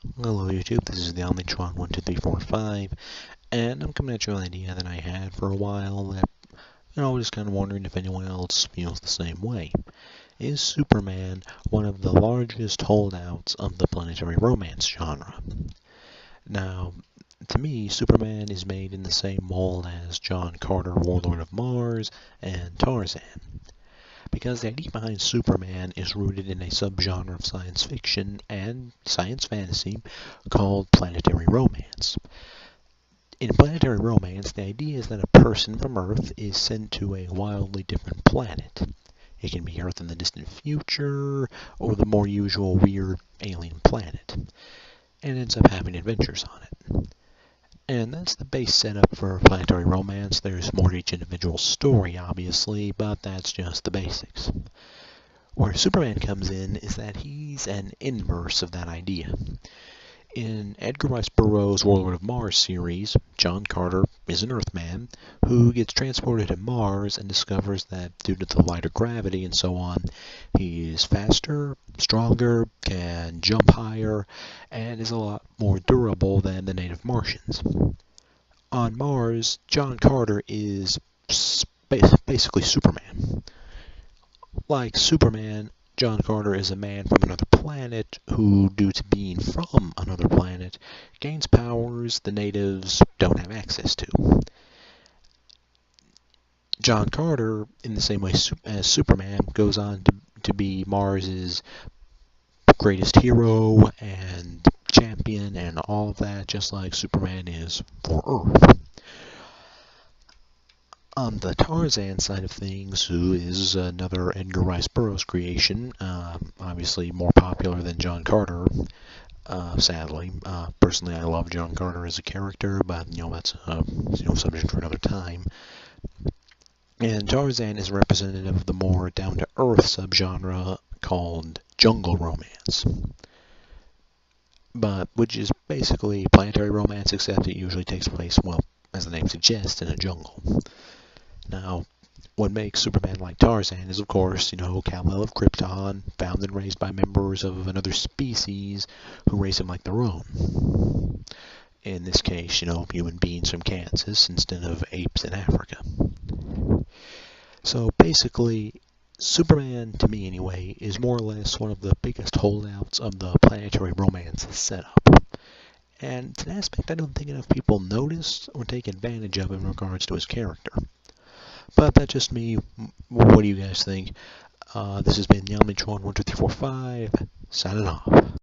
Hello YouTube, this is the Omnitron12345, and I'm coming at you with an idea that I had for a while that, I was just kind of wondering if anyone else feels the same way. Is Superman one of the largest holdouts of the planetary romance genre? Now, to me, Superman is made in the same mold as John Carter, Warlord of Mars, and Tarzan. Because the idea behind Superman is rooted in a subgenre of science fiction and science fantasy called planetary romance. In planetary romance, the idea is that a person from Earth is sent to a wildly different planet. It can be Earth in the distant future, or the more usual weird alien planet, and ends up having adventures on it. And that's the base setup for planetary romance. There's more to each individual story, obviously, but that's just the basics. Where Superman comes in is that he's an inverse of that idea. In Edgar Rice Burroughs' Warlord of Mars series, John Carter is an Earthman who gets transported to Mars and discovers that due to the lighter gravity and so on, he is faster, stronger, can jump higher, and is a lot more durable than the native Martians. On Mars, John Carter is basically Superman. Like Superman, John Carter is a man from another planet who, due to being from another planet, gains powers the natives don't have access to. John Carter, in the same way as Superman, goes on to be Mars's greatest hero and champion and all of that, just like Superman is for Earth. On the Tarzan side of things, who is another Edgar Rice Burroughs creation, obviously more popular than John Carter, sadly. Personally, I love John Carter as a character, but that's a subject for another time. And Tarzan is representative of the more down-to-earth subgenre called jungle romance, but which is basically planetary romance, except it usually takes place, well, as the name suggests, in a jungle. Now, what makes Superman like Tarzan is, of course, Kal-El of Krypton, found and raised by members of another species who raise him like their own. In this case, human beings from Kansas instead of apes in Africa. So basically, Superman, to me anyway, is more or less one of the biggest holdouts of the planetary romance setup. And it's an aspect I don't think enough people notice or take advantage of in regards to his character. But that's just me. What do you guys think? This has been Omnitron12345, signing off.